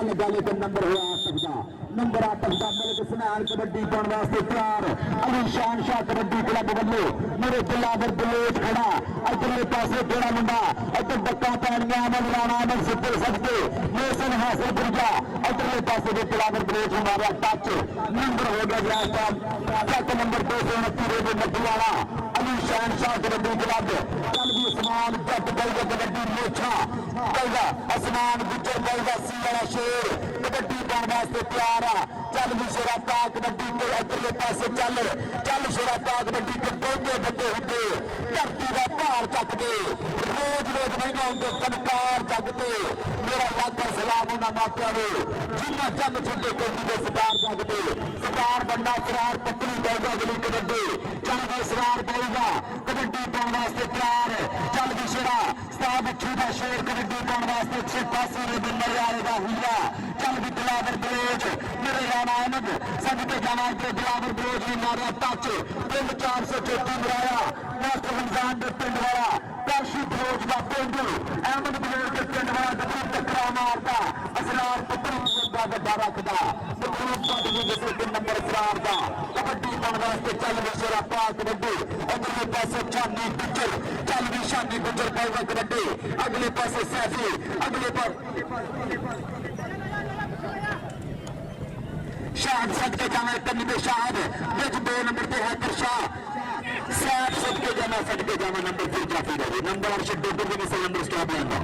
गल गल एक नंबर हुआ आटक का नंबर आटक का मिल सुनैन कबड्डी पाने वास्ते तैयार अली शान शाह कबड्डी क्लब वालों मेरे दिलावर बलोच खड़ा इधरले पासे केड़ा मुंडा इधर डक्का पैणियां अमन राणा अमन सिद्धे सदके मोहसिन हासिल गुरजा इधरले पासे दे दिलावर बलोच मारा टच नंबर हो गया चक नंबर 229 रेड नड्डू वाला अली शान शाह कबड्डी क्लब चल भी आसमान जट गई कबड्डी मोछा गईगा आसमान गुजर गईगा सी वाला शेर कबड्डी पाने वास्ते तैयार आ चल भी शेरा पा कबड्डी के इधरले पासे चल चल शेरा पा कबड्डी के दोगे बड़े होंगे धरती का भार चकते रोज रोज नहीं आते कनकार चकते मेरा लाखा सलाम उन्होंने मापिया ने जिन्ना चंद छुट्टे कोटी के सरदार चकते सरदार बंदा सरार पत्नी पेगा अगली कबड्डी चल भी सरार पेगा कबड्डी पाने वास्ते तैयार चल भी शेरा साहब छूटा शेर कबड्डी पाने वास्ते 86 रेड नंबर आएगा हुआ चल भी दिलावर बलोच मेरे राणा अहमद सदके जाना के दिलावर बलोच ने मारा टच पिंड 434 मराया मास्टर रमजान के पिंड वाला काशी बलोच का पिंड अहमद बलोच के पिंड वाला गड्डी टकरा मारता असरार पुत्री का गड्ढा रखता नंबर असरार का कबड्डी पाने वास्ते चल भी शेरा पा कबड्डी अगले पासे चांदी गुजर चल भी शानी गुजर पाएगा कबड्डी अगले पासे सैफी अगले पास शाहद सदके जाना कन्नी पे शाहद बिच 2 नंबर पे है शाह सैफ सदके जाना नंबर 3 जाफी रहे नंबर और शब्द के मिसल नंबर स्टॉप लेंदा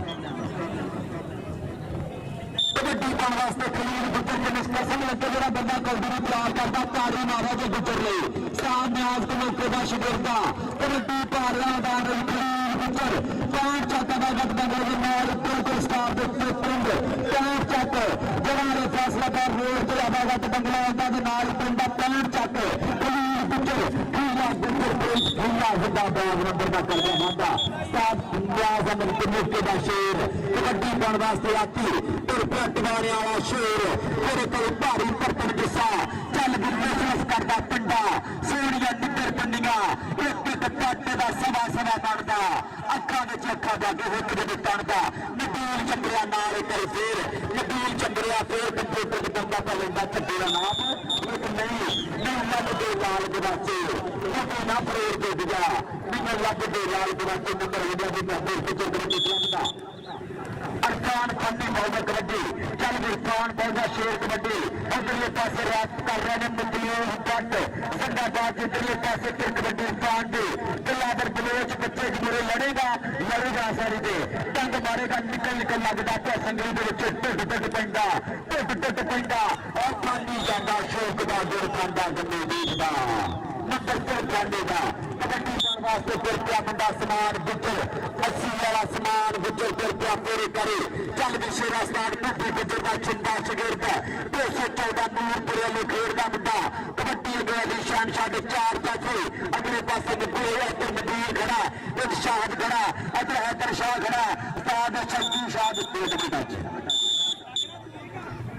कबड्डी पाने वास्ते खलील गुजर के निष्कर्षण लगे जरा बंदा कबड्डी तैयार करता तारी मारा जो गुजर ले साहब न्याज को मौके का शिगिरदा कबड्डी पारा दा खलील गुजर पांच चक्का दा गटदा गोल मार बिल्कुल स्टार दे पिंड पांच चक जवारे फैसला कर रोड ते आवागत बंगला आंदा दे नाल पिंड पांच चक खलील गुजर हुआ जिंदाबाद नंबर का करदा वादा साहब न्याज अमन के मौके का शेर कबड्डी पाने वास्ते आती टवाने वाला शेर मेरे को भारी बर्तन गुस्सा चल भी महसूस करता पिंडा सोनिया निगर पंडिया एक एक काटे का सवा सवा बनता अखा अखा जाके हुक दे तणता नबील चंद्रिया नाल कर फिर नबील चंद्रिया फिर कंप्यूटर के बंदा पा लेंदा छड्डे का नाम लेकिन नहीं लग दे लाल गवाचे कभी ना फरेर दे दिया नहीं लग दे लाल गवाचे नंबर हो गया भी मैं फिर करके लगता अरकान खन्नी पाएगा कबड्डी चल भी खान पाएगा शेर कबड्डी उधरले पासे रात कर रहे हैं मुतलीन पट संगाबाद इधरले पासे फिर कबड्डी खान दे दिलावर बलोच बच्चे जुड़े लड़ेगा सारी दे टंग मारेगा निकल लगता तो संगली के ढिड पैंदा ढिड पैंदा और खानी जाता शोक का गुड़ खांदा गन्ने बीजदा नंबर 4 खांदेगा कबड्डी वास्ते फिर क्या मुंडा समान गुजर 80 वाला समान गुजर फिर क्या पूरे करे चल भी शेरा स्टार टूटी गुजर का चिंता शगिरदा 214 नूरपुरे में खेड़दा मुंडा कबड्डी गया शान शाह 4 पासे अगले पासे नबील खड़ा एक शाहद खड़ा अदर हैदर शाह खड़ा उस्ताद शक्ति शाह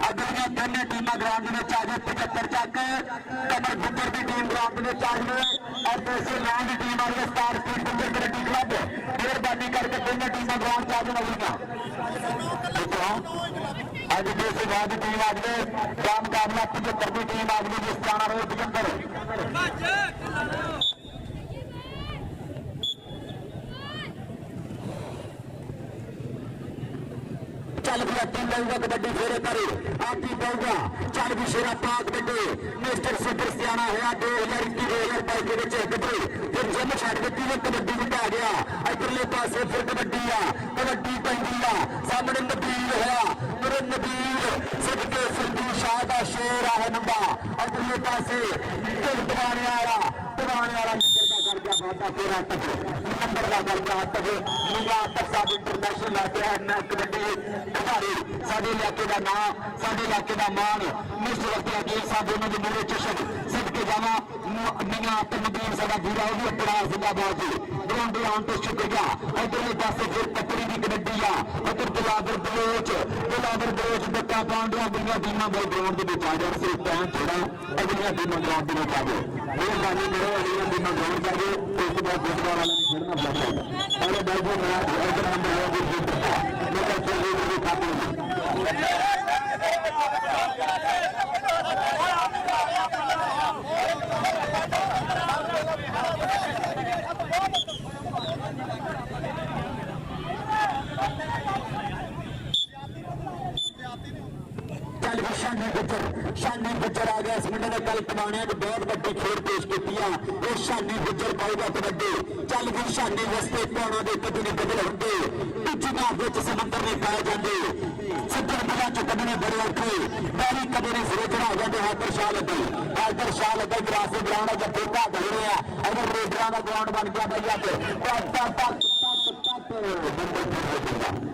अगलियां दोनों टीमां ग्राउंड में आ गए 75 चक कमर गुजर की टीम ग्राउंड में आ गई और दूसरी नाम की टीम आ गई स्टार स्पीड गुजर कबड्डी क्लब मेहरबानी करके दोनों टीमां ग्राउंड आ गई अज दूसरी गांव की टीम आ गई राम कामला 75 की टीम आ गई जिस जाना रोड के अंदर चल भी टीम लगेगा कबड्डी फेरे करे आप ही पाऊगा चल भी शेरा पाक बंदे मिस्टर सुपर सियाना है 2021-2022 के बच्चे कबड्डी फिर जिम छड़ दी है कबड्डी बंदा गया इधरले पासे फिर कबड्डी कबड्डी पैंदी सामने नबील है मेरे नबील सदके सिद्धू शाह का शेर है नंबा इधरले पासे दबाने वाला कर गया बाता तेरा तक नंबर का कर गया तक नीला तक साहब इंटरनेशनल लाके है कबड्डी खिलाड़ी साडे इलाके का नाम साडे इलाके का मान मिस्टर अब्दुल अकील साहब उन्होंने मेरे चशक सदके जावा नीला नबील साडा पूरा वो भी अपना जिंदाबाद जी ग्राउंड आने तो शुक्रिया इधरले पासे फिर कपड़ी की कबड्डी उधर दिलावर बलोच बच्चा पांडा अगलियां टीमां बल ग्राउंड के आ जाए सिर्फ टाइम थोड़ा अगलियां टीमां ग्राउंड में आ जाए मेहरबानी करो अगलियां टीमां ग्राउंड कर दो उसके बाद फुटबॉल वाला खेलना पड़ता है पहले बैठो मैं नंबर है शानी गुज्जर आ गया इस मुंडे ने कल कमाने की बहुत बड़ी खेल पेश की है। शानी गुज्जर पाएगा कबड्डी चल भी शानी रस्ते पौना के कभी नहीं बदल होंगे दूजी समंदर में पाए जाते सज्जन बिना चो कदने बड़े औखे बैरी कभी नहीं सिरे आ जाते हैदर शाह लगे ग्रासी ग्राउंड जब बेटा धर रहे हैं अगर रेडर का ग्राउंड बन गया भैया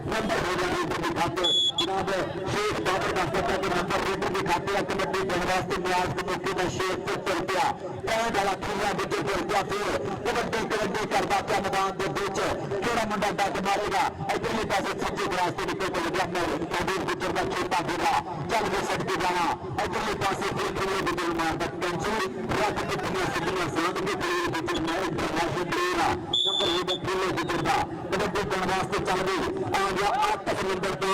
नंबर हो जाने दिखाते जनाब शेख बाबर का सत्ता के नंबर रेडर दिखाते कबड्डी वास्ते न्याज के मौके का शेख को चल गया कई वाला खीरा गुजर चल गया फिर कबड्डी करता क्या मैदान के बीच केड़ा मुंडा डट मारेगा इधरले पासे सज्जे रास्ते निकल चल गया कबड्डी गुजर का छोटा बेटा चल के सट के जाना इधरले पासे फिर खेले गुजर मारता कैंसिल रख के तुम्हें सज्जना सांग के खेले गुजर मारे राशि देना नंबर ये खेले गुजर का कबड्डी वास्ते चल गई आ गया आतक नंबर 2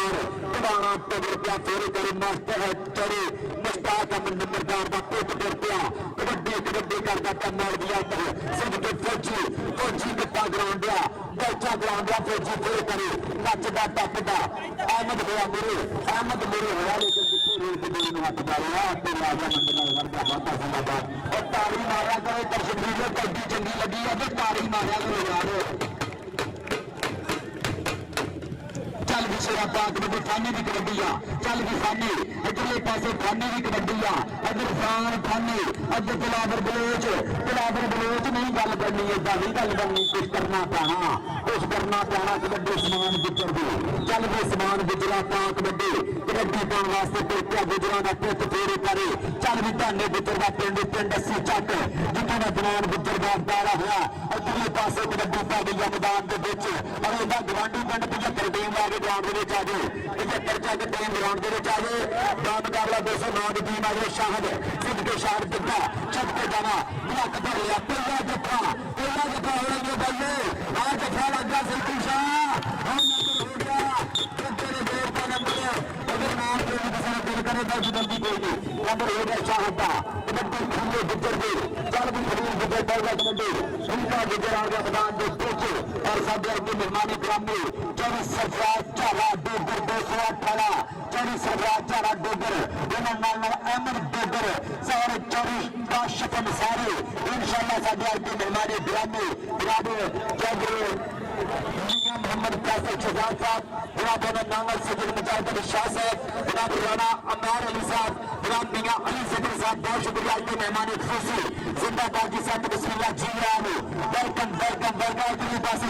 पुराना टगर क्या चोरी करी मास्टर है चढ़े मुश्ताक नंबरदार का पेट कर पिया कबड्डी करता क्या मार दिया सब के फौजी कितना ग्राउंड दिया बैठा ग्राउंड दिया फौजी फिर करे नचदा टपदा अहमद मेरे होया लेकिन कितने रेल के दिल में हाथ डाला तो राजा मंडल का बाता सुना बात और तारी मारा करे दर्शक भी कबड्डी चंगी लगी है तो तारी मारा करो यार चल भी शेरा पाक में फानी की कबड्डी आ चल भी फानी इधरले पासे फानी की कबड्डी आ इधर फान फानी इधर बिलावर बलोच नहीं गल करनी इदा नहीं गल करनी कुछ करना पैना कबड्डी समान गुजर दी चल भी समान गुजरा पा कबड्डी पाने वास्ते पेटिया गुजरा का पिट फेरे करे चल भी धाने गुजर का पिंड अस्सी चक जिन्हों ने जवान गुजर का अवतारा होया इधरले पासे कबड्डी पा गई मैदान के बीच और इहदा गवांढी पिंड 75 टीम आ गई ग्राउंड के आ जाए 75 जग टीम ग्राउंड के आ जाए दा मुकाबला 209 की टीम आ जाए शाहद सिद्ध के शाहद दिखा छप के जाना ब्लॉक कर लिया पहला जफा हो रही बल्ले आ जफा लग गया सिद्धू शाह हो गया तेरे देर का नंबर अगर नाम के किसी दिल करे तो जल्दी कोई नहीं नंबर हो गया शाहद का कबड्डी खुले गुजर गई चल भी खरीद गुजर पड़ेगा कबड्डी उनका गुजर आ गया मैदान के बीच और साढ़े की मेहमानी ग्रामी 24 सरफराज चारा डोगर 218 24 सरफराज चारा डोगर अहमद डोगर सारे 24 काशिफ अंसारी इंशाअल्लाह साढ़े आज की मेहमानी ग्रामी जनाब मोहम्मद कासिम शहजाद साहब जनाब नांगल सज्जन मुजाहिद शाह साहब जनाब राणा अमर अली साहब जनाब मियां अली सदर साहब बहुत शुक्रिया आज के मेहमान खुशी जिंदाबाद जी साहब बिस्मिल्लाह जी वेलकम के पास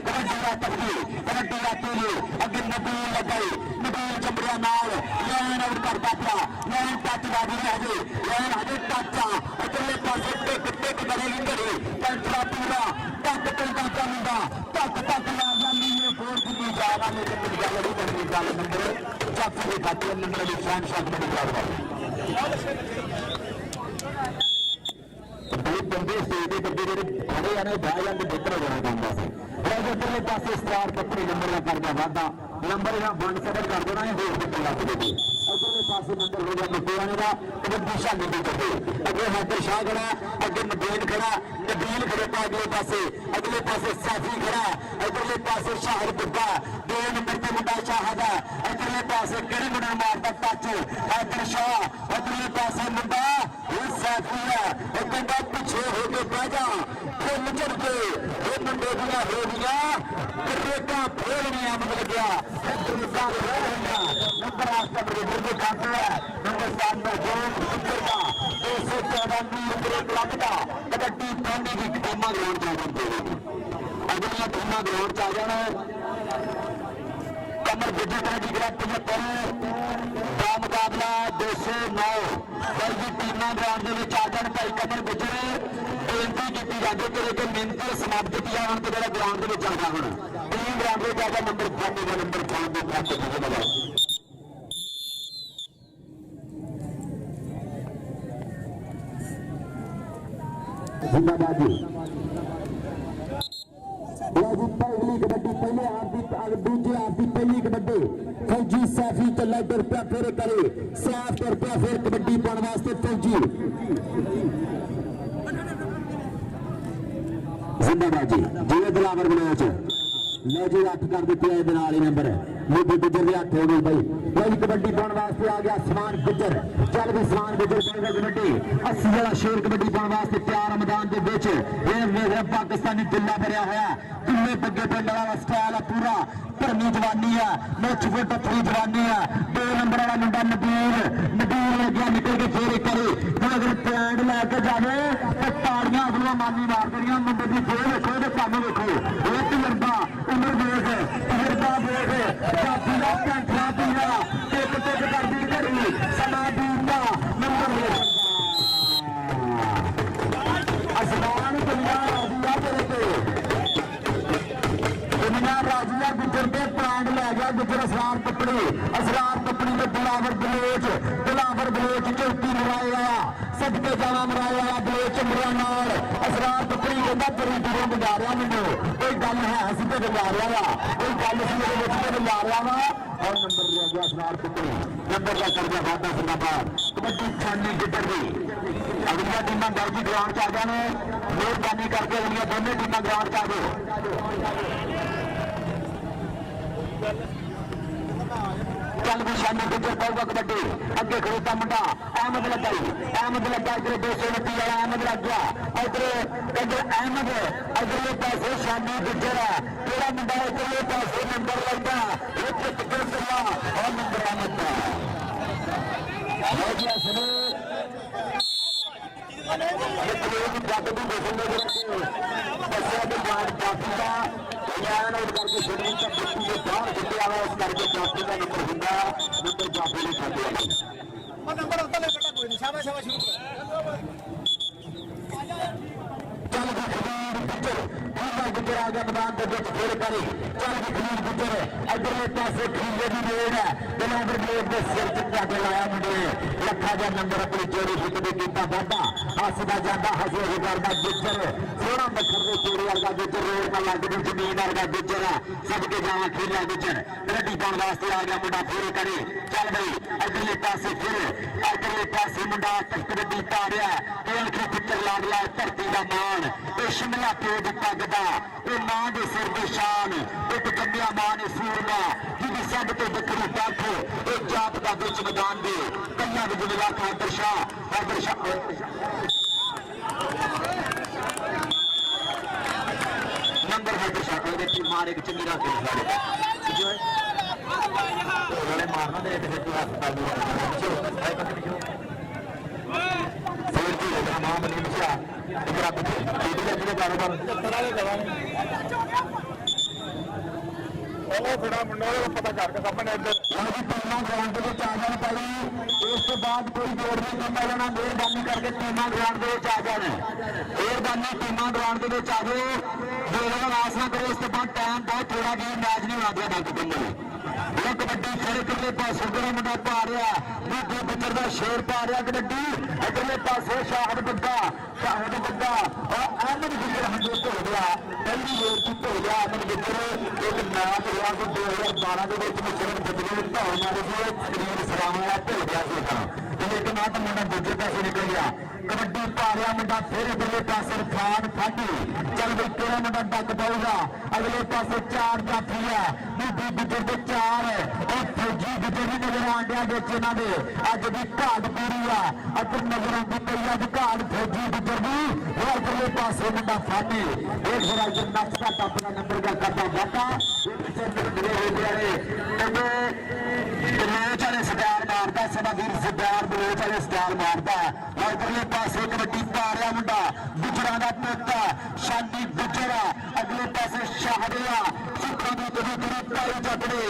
कबड्डी आती है अगर नबील लगाई नबील चमड़िया नाल लैन आउट करता पिया लैन टच बाजी हजे लैन हजे टच अगले पासे टिक करेगी घड़ी पंचला पूरा टक मुंडा टक ला जानी है फोर की जाना लेकिन गल नहीं बननी नंबर चाची के खाते नंबर की शान शॉट में बंदे स्टेज के बड़े खड़े आने बह जाते बेहतर होना चाहता है उधरले पासे स्टार पत्नी नंबर का कर दिया वादा नंबर यहाँ वन सेवन कर देना है होर कितने लग गए उधरले पासे नंबर हो गया मुकेआने का कबड्डी शानी नहीं करते अगे हैदर शाह खड़ा अगे नबील खड़ोता अगले पासे सैफी खड़ा इधरले पासे शाहर बुग्गा 2 नंबर पे मुंडा शाहद है इधरले पासे किहड़े मुंडे मारता टच हैदर शाह इधरले पासे मुंडा सैफी है कहता पिछे हो के बह जा फुल चढ़ के मुंडे दिया हो गया रेटा फेल नहीं आमद गया नंबर आस्ता मेरे खाते है नंबर 7 में जोन का 214 नंबर क्लब का कबड्डी पानी की टीमा ग्राउंड आ जाती अगलियां टीमा ग्राउंड आ जाना कमर गुजर कबड्डी ग्राउंड 75 का मुकाबला 209 कल की टीमा ग्राउंड के आ जान भाई कमर गुजर बेनती की जाती कि मिहनती समाप्त की जाए तो ग्राउंड के आ जा हूँ टीम ग्राउंड में जाकर नंबर 5 का नंबर 5 के प्राप्त जिंदाबाद जी पहली कबड्डी पहले हाथ की दूजे हाथ की पहली कबड्डी फौजी सैफी चला तुर पिया फिर करे सैफ तुर पिया फिर कबड्डी पाने वास्ते फौजी जिंदाबाद जी जिले दिलावर बलोच लो जी 8 कर दी है नंबर मोदी गुजर के 8 हो गई भाई कोई कबड्डी पाने वास्ते आ गया समान गुजर चल भी समान गुजर पाएगा कबड्डी 80 वाला शेर कबड्डी पाने वास्ते तैयार मैदान के बीच पाकिस्तानी दिल्ला भरया होया किले बग्गे पिंड वाला स्टाइल है पूरा धर्मी जवानी है मुछ फुट अपनी जवानी है 2 नंबर वाला मुंडा नबील लग्या निकल के फेर करे अगर पैंड लैके जाए तो ताड़ियां अगलियां मानी मार देनियां मुंडे की फेर देखो तो काम देखो एक तजर्बा उम्र देख तजर्बा देख जाती का घंटा पीला टिक टिक कर दी घड़ी समा दूंगा नंबर आसमान दुनिया राजिया तेरे पे दुनिया राजिया गुजर के प्राण लै गया गुजर असरार कपड़ी में दिलावर बलोच चौकी मराए आया सदके जाना मराए आया बलोच मरिया नाल असरार कपड़ी कहता बड़ी दूरों बजा रहा मैनू कोई गल है असी तो बजा रहा वा कोई गल असी मेरे बच्चे बजा रहा वा और नंबर ले गया असरार कपड़ी नंबर का कर दिया वादा जिंदाबाद कबड्डी छानी गिटर दी अगलियां टीमां दर्जी ग्राउंड च आ गया ने मेहरबानी करके अगलियां दोनों टीमां ग्राउंड च आ गए चल भी शामी गुजर पाऊगा कबड्डी अगे खड़ोता मुंडा अहमद लगा इधर 229 वाला अहमद लग गया इधर अहमद अगले पासे शामी गुजर है तेरा मुंडा इधरले पासे नंबर लगता और नंबर अहमद का गुजर आ गया मैदान के बीच फिर करे चल खलील गुजर इधरले पासे खीले की रेड है दिलावर बलोच के सिर च जाके लाया मुंडे लखा जा नंबर अपनी चोरी फिकदे कीता वादा हसदा जाता हसे करदा गुजर सोना मच्छर के चोरी वर्गा गुजर रोड पर लग गई जमीन वर्गा गुजर सबके जावा खीला गुजर कबड्डी पाने वास्ते आ गया मुंडा फिर करे चल भाई इधरले पासे मुंडा कबड्डी पा रहा है अखी पुत्र लाडला धरती का मान ये शिमला प्यो दी पग दा ये मां दे सिर दी शान एक कन्या मां ने सूरमा जिहदी सब तो बकरी पग ये जात दा बिच मैदान दे कन्या दे जिला हैदर शाह नंबर हैदर शाह मार एक चंगी रात मारना दे पता करके सामने टीमां ग्राउंड के आ जाने पड़ी उस बाद कोई जोड़ नहीं करना रहना मेहरबानी करके टीमां ग्राउंड के आ जाने मेहरबानी टीमां ग्राउंड के आ जाओ जोड़ों आस ना करो। उस बाद टाइम बहुत थोड़ा भी मैच नहीं आ गया बाकी टीमों कबड्डी फिर इधरले पासे मुंडा पा रहा मोदी गुजर का शेर पा रहा कबड्डी इधरले पासे शाहद बग्गा और अहमद गुजर हंडे धो गया पहली वेर की धो गया अहमद गुजर एक मैच रहा कि 2012 के मिश्रण बदले धो मारे थे स्क्रीन सलाम वाला धो गया लेकिन आ तो मुंडा दूजे पासे निकल गया कबड्डी पा रहा मुंडा फिर इधरले पासे खान फाटी चल भाई तेरा मुंडा डक पाऊगा अगले पासे 4 जाफी है मोदी गुजर के 4 और फौजी गुजर भी नजर आंडिया बेचे ना दे अज भी घाट पूरी है अगर नजर आती पई अज घाट फौजी गुजर भी और अगले पासे मुंडा फाटी एक जरा नच का टपका नंबर का करता बाटा बलोच वाले स्टाइल मारता सभावीर सरदार बलोच वाले स्टाइल मारता और अगले पासे कबड्डी पा रहा मुंडा गुजरा का पोता शानी गुजरा अगले पासे शाहरिया सुखा की कभी पाई चटने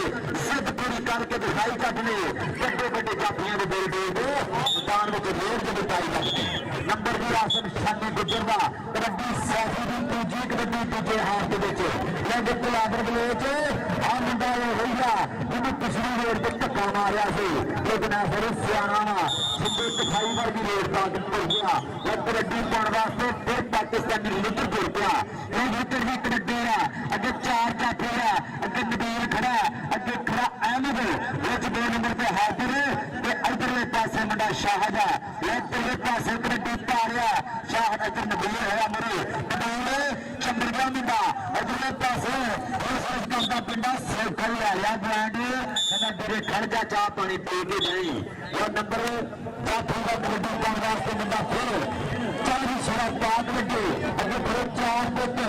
सिद्ध पूरी करके दिखाई चटने बड़े बड़े जाफिया के बेल दे दो मैदान में रेड के दिखाई चटने नंबर भी आसन शानी गुजर का कबड्डी सैफी की दूजी कबड्डी दूजे हाथ के बेचे लेकिन दिलावर बलोच आ मुंडा रहा जिन्हें पिछली रेड पर धक्का मारिया से लेकिन फिर सियाणा सिद्धे कसाई वर्गी रेड का पड़ गया और कबड्डी पाने वास्ते फिर पाकिस्तानी लीडर जुड़ गया लीडर भी कबड्डी है अगे 4 जाफी है अगे नबील खड़ा है अगे खड़ा अहमद शाहद है इधरले पासे कबड्डी पा रहा शाहद इधर नबीर है मुरे नबीर चंद्रगा मुंडा इधरले पासे इस काम का पिंडा साइकिल ले लिया ब्रांड मेरे खड़ जा चाह पानी पी के नहीं और नंबर साथी का कबड्डी पाने वास्ते मुंडा फिर चल भी सड़ा पाक लगे अगर फिर 4 पुट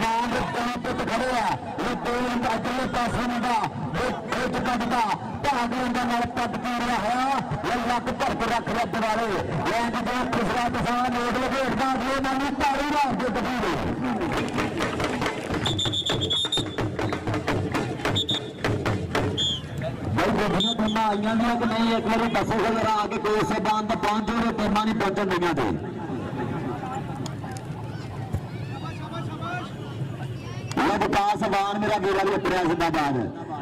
मान 3 पुट खड़े है ये तीन इधरले पासे मुंडा एक कटदा भाग लेंदा नाल पद पी रहा है ये लक भर के रख लिया दिवाले लैंड दे खुसरा किसान नोट लपेटदा ये नानी तारी मार के दबीरे भाई टीमां आईयां भी कि नहीं एक बार दसो जरा आके कोई सेबान तो पहुंच जाओ टीमां नहीं पहुंचन दी थे विकास वान मेरा वीरा भी अपने जिंदाबाद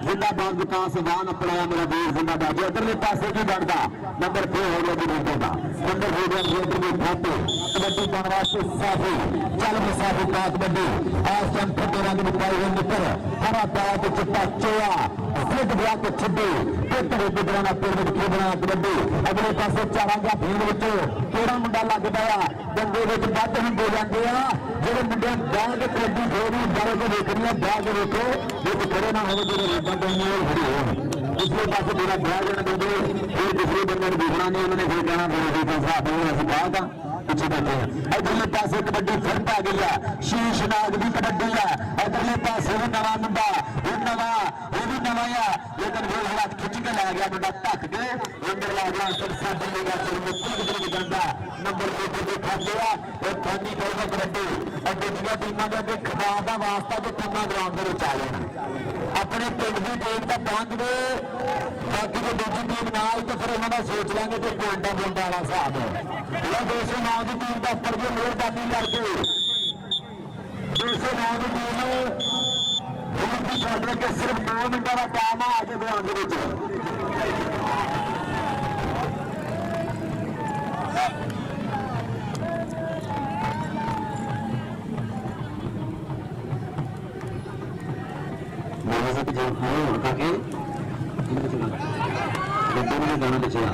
जिंदाबाद विकास वान अपना मेरा वीर जिंदाबाद जो इधरले पासे की बढ़ता नंबर 2 हो गया जी का नंबर हो गया इधर खाते कबड्डी पाने वास्ते साफी चल मुसाफी का कबड्डी आज टाइम फटे रंग दिखाई हुए मित्र हरा पाया तो चिट्टा चोया सिद्ध गया तो छिड्डी पेटरे बिगड़ाना पेड़ खेलना कबड्डी अगले पासे चारांगा भीड़ विचों केड़ा मुंडा लगदा आ दंगे विच वध हुंदे जांदे आ ਜਿਹੜੇ ਮੁੰਡੇ ਬਾਹਰ ਦੇ ਕਬੱਡੀ ਖੇਡਦੇ ਬਾਹਰ ਦੇ ਵੇਖਣੀਆਂ ਬਾਹਰ ਦੇ ਵੇਖੋ ਇੱਕ ਖੜੇ ਨਾ ਹੋਵੇ ਜਿਹੜੇ ਰੱਬਾਂ ਤੋਂ ਨਹੀਂ ਖੜੇ ਹੋਣ ਇਸਲੇ ਪਾਸੇ ਜਿਹੜਾ ਬਾਹਰ ਜਾਣ ਦਿੰਦੇ ਫਿਰ ਦੂਸਰੇ ਬੰਦੇ ਨੂੰ ਦੇਖਣਾ ਨਹੀਂ ਉਹਨਾਂ ਨੇ ਫਿਰ ਕਹਿਣਾ ਮੇਰੇ ਦੇ ਹਿਸਾਬ ਨਾਲ ਅਸੀਂ ਬਾਹਰ ਦਾ ਪਿੱਛੇ ਬੈਠੇ ਆ ਇਧਰਲੇ ਪਾਸੇ ਕਬੱਡੀ ਫਿਰ ਪਾ ਗਈ ਆ ਸ਼ੀਸ਼ ਨਾਗ ਦੀ ਕਬੱਡੀ ਆ ਇਧਰਲੇ ਪਾਸੇ ਵੀ ਨਵਾਂ ਮੁੰਡਾ ਇਹ ਵੀ ਨਵਾਂ ਆ ਲੇਕਿਨ ਫਿਰ ਹੱਥ ਖਿੱਚ ਕੇ ਲੈ ਗਿਆ ਮੁੰਡਾ ਧੱਕ ਕੇ ਅੰਦਰ ਲਾ ਗਿਆ ਸਰ ਸਾਡੇ ਨੇ ਗਾ ਚਲ ਮੁੱਕ ਕਿਧਰ ਜਾਂਦਾ ਨੰਬਰ 2 ਤੇ ਖਾਦੇ ਆ ਇਹ ਪਾਣੀ ਕੋਲ ਕਬੱਡੀ ਦੂਜੀਆਂ ਟੀਮਾਂ ਦੇ ਅੱਗੇ ਖਿਤਾਬ ਦਾ ਵਾਸਤਾ ਤੇ ਟੀਮਾਂ ਗਰਾਊਂਡ ਦੇ ਵਿੱਚ ਆ ਜਾਣ ਆਪਣੇ ਪਿੰਡ ਦੀ ਟੀਮ ਤਾਂ ਪਹੁੰਚ ਗਏ ਬਾਕੀ ਜੇ ਦੂਜੀ ਟੀਮ ਨਾ ਆਈ ਤਾਂ ਫਿਰ ਉਹਨਾਂ ਦਾ ਸੋਚ ਲਾਂਗੇ ਕਿ ਪੁਆਇੰਟਾਂ ਪੁਆਇੰਟਾਂ ਵਾਲਾ ਹਿਸਾਬ ਹੈ ਇਹ 209 ਦੀ ਟੀਮ ਦਾ ਉੱਪਰ ਜੇ ਮਿਹਰਬਾਨੀ ਕਰਕੇ 209 ਦੀ ਟੀਮ ਨੂੰ ਛੱਡ ਕੇ ਸਿਰਫ 9 ਮਿੰਟਾਂ ਦਾ ਟਾਈਮ ਆ ਅੱਜ ਗਰਾਊਂਡ ਦੇ ਵਿੱਚ गाना बचेगा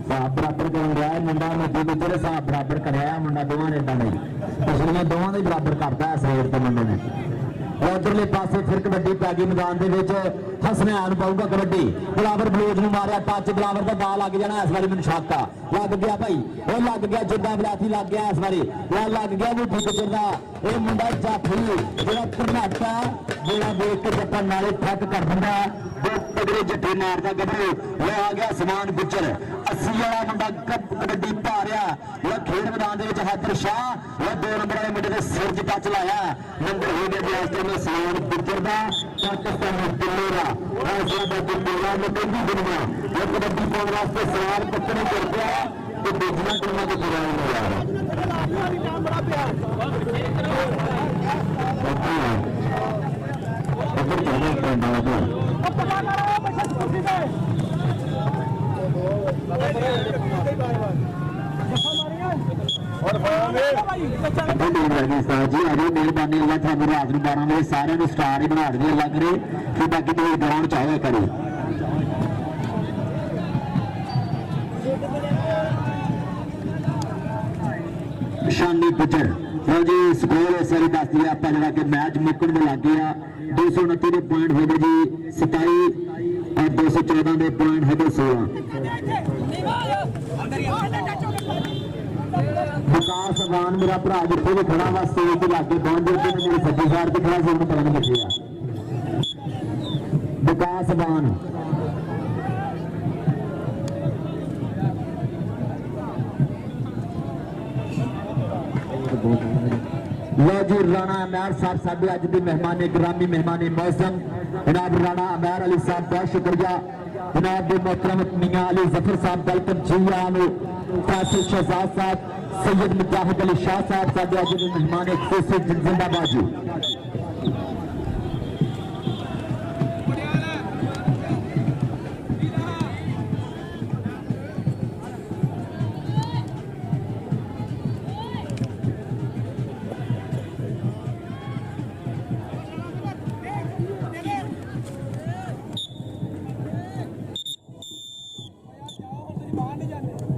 बराबर कर रहा है मुंडा नदी के हिसाब बराबर कराया मुंडा दोवां ने इदा नहीं पिछलियां दोवां का बराबर करता है सरेर के मुंडे ने उधरले पासे फिर कबड्डी पै गई मैदान के हसनैन पाऊगा कबड्डी बिलावर बलोच में मारिया टच बिलावर का दा लग जाना इस बारी मैंने शक लग गया भाई वो लग गया जिदा बलाथी लग गया इस बारी वह लग गया वो ठीक चलता ये मुंडा जाफी जो घनाटा जोड़ा देख के जप्पा नाले ठक कर दिंदा तगड़े जट्टे मारता गबरू वह आ गया समान गुजर 80 वाला मुंडा कबड्डी पा रहा वह खेल मैदान के हैदर शाह वह 2 नंबर वाले मुंडे के सिर च टच लाया नंबर हो गया वास्ते में समान गुजर का पाकिस्तान दिल्ली का फैसलाबाद दिल्ली में कई दुनिया वह कबड्डी पाने वास्ते सवाल पत्थर कर गया तो दूसरा टीमों को पूरा नहीं आ रहा मेहरबानी अल्लाह थानू रात नूं 12 बजे सारे स्टार ही बना देनी अल्लाह करे कि बाकी तो ग्राउंड चाहे करे शानी पुजर लो जी स्कोर इस बार दस दिया आप जो मैच मुकन में लग गया 229 के पॉइंट हो गए जी 27 और 214 के पॉइंट है 16 विकास अफगान मेरा भरा जिथे भी खड़ा वा स्टेज के लागे पहुंच जाते मेरे सज्जी साइड से खड़ा से पता नहीं किथे विकास अफगान लो जी राणा अमैर साहब साडे अज के मेहमाने गिरामी मेहमाने मौसम जनाब राणा अमैर अली साहब बहुत शुक्रिया जनाब के मोहतरम मियां अली जफर साहब वेलकम जी फैसल शहजाद साहब सैयद मुजाहिद अली शाह साहब साडे अज के मेहमान जिंदाबाद जी ਜਾਂਦੇ